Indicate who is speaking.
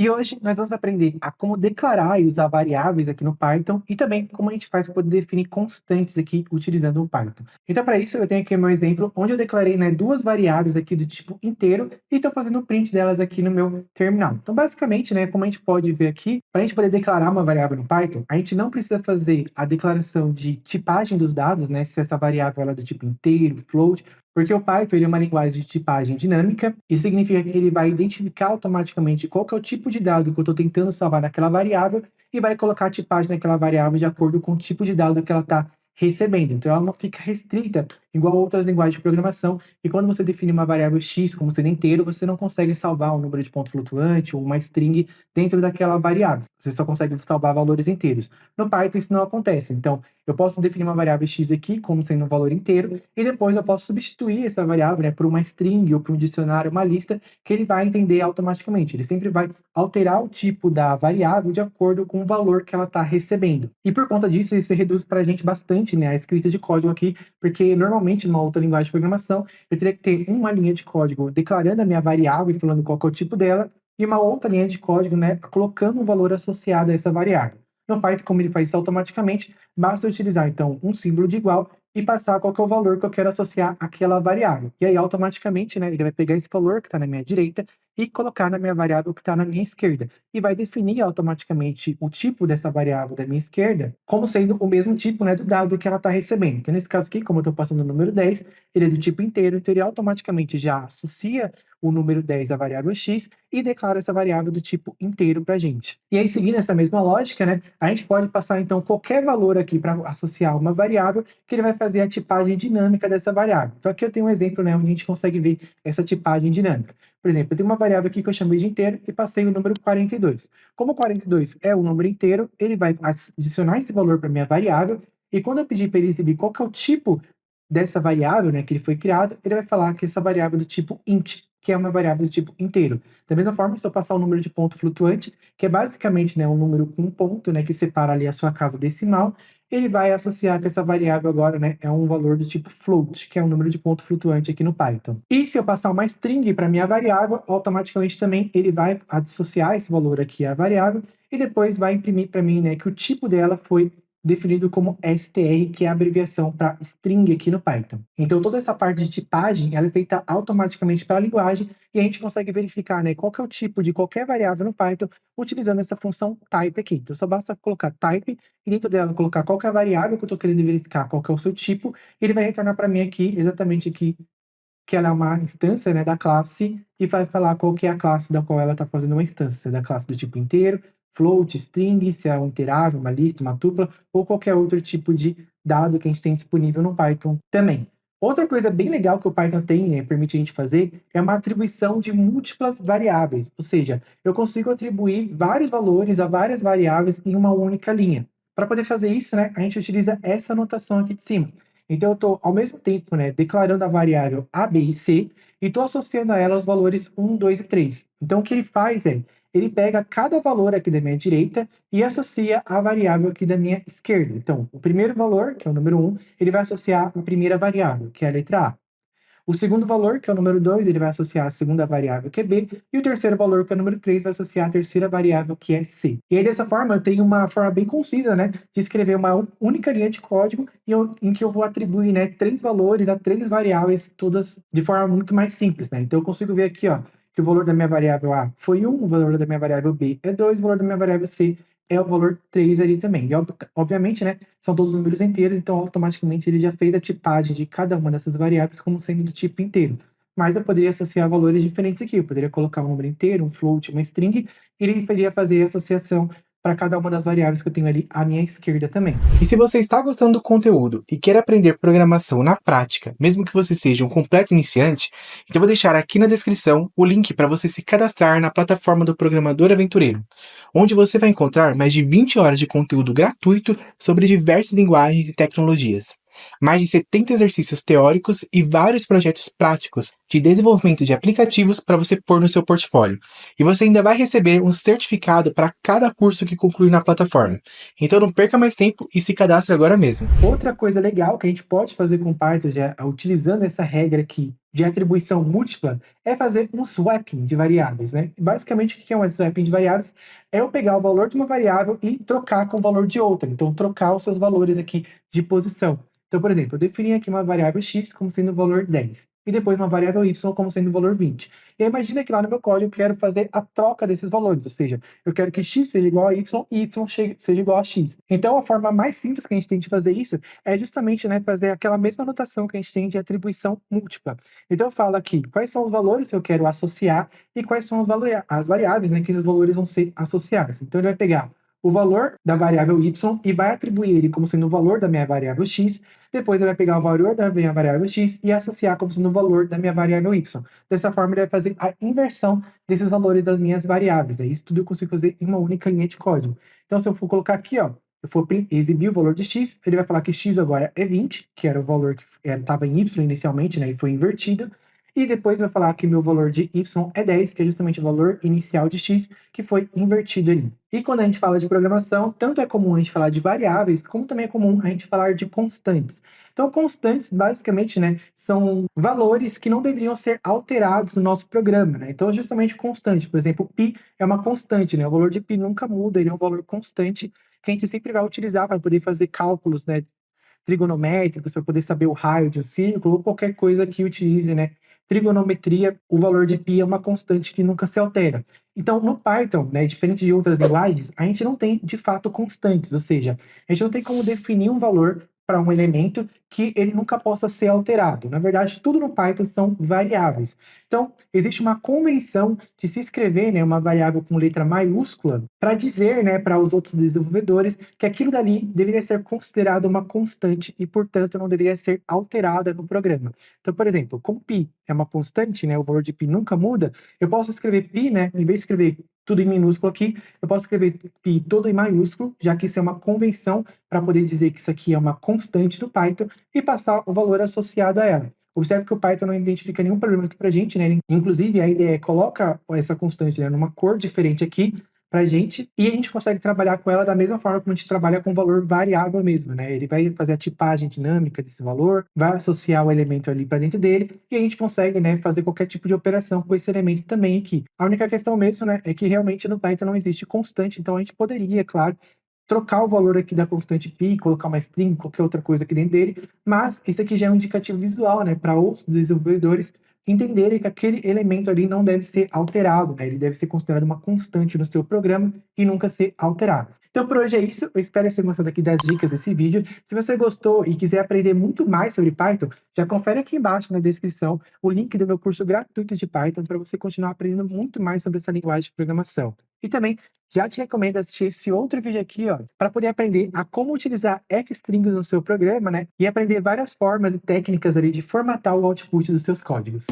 Speaker 1: E hoje nós vamos aprender a como declarar e usar variáveis aqui no Python e também como a gente faz para poder definir constantes aqui utilizando o Python. Então, para isso, eu tenho aqui o meu exemplo onde eu declarei, né, duas variáveis aqui do tipo inteiro e estou fazendo um print delas aqui no meu terminal. Então, basicamente, né, como a gente pode ver aqui, para a gente poder declarar uma variável no Python, a gente não precisa fazer a declaração de tipagem dos dados, né, se essa variável ela é do tipo inteiro, float, porque o Python ele é uma linguagem de tipagem dinâmica, isso significa que ele vai identificar automaticamente qual que é o tipo de dado que eu estou tentando salvar naquela variável e vai colocar a tipagem naquela variável de acordo com o tipo de dado que ela está recebendo. Então, ela não fica restrita, igual a outras linguagens de programação, e quando você define uma variável x como sendo inteiro, você não consegue salvar um número de ponto flutuante ou uma string dentro daquela variável. Você só consegue salvar valores inteiros. No Python, isso não acontece. Então, eu posso definir uma variável x aqui como sendo um valor inteiro, e depois eu posso substituir essa variável, né, por uma string ou por um dicionário, uma lista, que ele vai entender automaticamente. Ele sempre vai alterar o tipo da variável de acordo com o valor que ela está recebendo. E por conta disso, isso reduz para a gente bastante, né, a escrita de código aqui, porque normalmente numa outra linguagem de programação, eu teria que ter uma linha de código declarando a minha variável e falando qual que é o tipo dela, e uma outra linha de código, né, colocando um valor associado a essa variável. No Python, como ele faz isso automaticamente, basta utilizar, então, um símbolo de igual e passar qual que é o valor que eu quero associar àquela variável. E aí, automaticamente, né, ele vai pegar esse valor que está na minha direita e colocar na minha variável que está na minha esquerda. E vai definir automaticamente o tipo dessa variável da minha esquerda como sendo o mesmo tipo, né, do dado que ela está recebendo. Então, nesse caso aqui, como eu estou passando o número 10, ele é do tipo inteiro, então ele automaticamente já associa o número 10 à variável x e declara essa variável do tipo inteiro para a gente. E aí, seguindo essa mesma lógica, né, a gente pode passar, então, qualquer valor aqui para associar uma variável, que ele vai fazer a tipagem dinâmica dessa variável. Então, aqui eu tenho um exemplo, né, onde a gente consegue ver essa tipagem dinâmica. Por exemplo, eu tenho uma variável aqui que eu chamei de inteiro e passei o número 42. Como 42 é um número inteiro, ele vai adicionar esse valor para minha variável, e quando eu pedir para ele exibir qual que é o tipo dessa variável, né, que ele foi criado, ele vai falar que essa variável é do tipo int, que é uma variável do tipo inteiro. Da mesma forma, se eu passar o número de ponto flutuante, que é basicamente, né, um número com um ponto, né, que separa ali a sua casa decimal, ele vai associar que essa variável agora, né, é um valor do tipo float, que é um número de ponto flutuante aqui no Python. E se eu passar uma string para minha variável, automaticamente também ele vai associar esse valor aqui à variável e depois vai imprimir para mim, né, que o tipo dela foi definido como str, que é a abreviação para string aqui no Python. Então, toda essa parte de tipagem, ela é feita automaticamente pela linguagem e a gente consegue verificar, né, qual que é o tipo de qualquer variável no Python utilizando essa função type aqui. Então, só basta colocar type e dentro dela colocar qual que é a variável que eu estou querendo verificar, qual que é o seu tipo, e ele vai retornar para mim aqui, exatamente aqui, que ela é uma instância, né, da classe, e vai falar qual que é a classe da qual ela está fazendo uma instância, se é da classe do tipo inteiro, float, string, se é um interável, uma lista, uma tupla, ou qualquer outro tipo de dado que a gente tem disponível no Python também. Outra coisa bem legal que o Python tem, né, permite a gente fazer, é uma atribuição de múltiplas variáveis, ou seja, eu consigo atribuir vários valores a várias variáveis em uma única linha. Para poder fazer isso, né, a gente utiliza essa anotação aqui de cima. Então eu estou, ao mesmo tempo, né, declarando a variável A, B e C e estou associando a ela os valores 1, 2 e 3. Então o que ele faz é, ele pega cada valor aqui da minha direita e associa a variável aqui da minha esquerda. Então, o primeiro valor, que é o número 1, ele vai associar a primeira variável, que é a letra A. O segundo valor, que é o número 2, ele vai associar a segunda variável, que é B, e o terceiro valor, que é o número 3, vai associar a terceira variável, que é C. E aí, dessa forma, eu tenho uma forma bem concisa, né, de escrever uma única linha de código em que eu vou atribuir, né, três valores a três variáveis, todas de forma muito mais simples, né? Então, eu consigo ver aqui, ó, que o valor da minha variável A foi 1, o valor da minha variável B é 2, o valor da minha variável C é o valor 3 ali também. E, obviamente, né, são todos números inteiros, então automaticamente ele já fez a tipagem de cada uma dessas variáveis como sendo do tipo inteiro. Mas eu poderia associar valores diferentes aqui, eu poderia colocar um número inteiro, um float, uma string, e ele iria fazer a associação para cada uma das variáveis que eu tenho ali à minha esquerda também. E se você está gostando do conteúdo e quer aprender programação na prática, mesmo que você seja um completo iniciante, então eu vou deixar aqui na descrição o link para você se cadastrar na plataforma do Programador Aventureiro, onde você vai encontrar mais de 20 horas de conteúdo gratuito sobre diversas linguagens e tecnologias, mais de 70 exercícios teóricos e vários projetos práticos de desenvolvimento de aplicativos para você pôr no seu portfólio. E você ainda vai receber um certificado para cada curso que concluir na plataforma. Então não perca mais tempo e se cadastre agora mesmo. Outra coisa legal que a gente pode fazer com o Python, já utilizando essa regra aqui de atribuição múltipla é fazer um swapping de variáveis, né? Basicamente, o que é um swapping de variáveis? É eu pegar o valor de uma variável e trocar com o valor de outra. Então, trocar os seus valores aqui de posição. Então, por exemplo, eu defini aqui uma variável x como sendo o valor 10 e depois uma variável y como sendo o valor 20. E aí, imagina que lá no meu código eu quero fazer a troca desses valores, ou seja, eu quero que x seja igual a y e y seja igual a x. Então, a forma mais simples que a gente tem de fazer isso é justamente, né, fazer aquela mesma notação que a gente tem de atribuição múltipla. Então, eu falo aqui quais são os valores que eu quero associar e quais são as variáveis, né, que esses valores vão ser associados. Então, ele vai pegar o valor da variável y e vai atribuir ele como sendo o valor da minha variável x. Depois ele vai pegar o valor da minha variável x e associar como sendo o valor da minha variável y. Dessa forma, ele vai fazer a inversão desses valores das minhas variáveis. É isso tudo eu consigo fazer em uma única linha de código. Então, se eu for colocar aqui, ó, eu for exibir o valor de x, ele vai falar que x agora é 20, que era o valor que estava em y inicialmente, né, e foi invertido. E depois vai falar que meu valor de y é 10, que é justamente o valor inicial de x, que foi invertido ali. E quando a gente fala de programação, tanto é comum a gente falar de variáveis, como também é comum a gente falar de constantes. Então, constantes, basicamente, né, são valores que não deveriam ser alterados no nosso programa, né? Então, justamente constante, por exemplo, π é uma constante, né? O valor de π nunca muda, ele é um valor constante que a gente sempre vai utilizar para poder fazer cálculos, né, trigonométricos, para poder saber o raio de um círculo, ou qualquer coisa que utilize, né, trigonometria, o valor de π é uma constante que nunca se altera. Então, no Python, né, diferente de outras linguagens, a gente não tem, de fato, constantes, ou seja, a gente não tem como definir um valor para um elemento que ele nunca possa ser alterado. Na verdade, tudo no Python são variáveis. Então, existe uma convenção de se escrever, né, uma variável com letra maiúscula para dizer, né, para os outros desenvolvedores que aquilo dali deveria ser considerado uma constante e, portanto, não deveria ser alterada no programa. Então, por exemplo, como π é uma constante, né, o valor de π nunca muda, eu posso escrever π, né, em vez de escrever tudo em minúsculo aqui, eu posso escrever π todo em maiúsculo, já que isso é uma convenção para poder dizer que isso aqui é uma constante do Python e passar o valor associado a ela. Observe que o Python não identifica nenhum problema aqui para a gente, né? Inclusive, a ideia é coloca essa constante, né, numa cor diferente aqui para a gente, e a gente consegue trabalhar com ela da mesma forma como a gente trabalha com o valor variável mesmo, né? Ele vai fazer a tipagem dinâmica desse valor, vai associar o elemento ali para dentro dele, e a gente consegue, né, fazer qualquer tipo de operação com esse elemento também aqui. A única questão mesmo, né, é que realmente no Python não existe constante, então a gente poderia, claro, trocar o valor aqui da constante π, colocar uma string, qualquer outra coisa aqui dentro dele, mas isso aqui já é um indicativo visual, né, para outros desenvolvedores entenderem que aquele elemento ali não deve ser alterado, né, ele deve ser considerado uma constante no seu programa e nunca ser alterado. Então por hoje é isso, eu espero que você tenha gostado aqui das dicas desse vídeo. Se você gostou e quiser aprender muito mais sobre Python, já confere aqui embaixo na descrição o link do meu curso gratuito de Python para você continuar aprendendo muito mais sobre essa linguagem de programação. E também já te recomendo assistir esse outro vídeo aqui, ó, para poder aprender a como utilizar F-strings no seu programa, né? E aprender várias formas e técnicas ali de formatar o output dos seus códigos.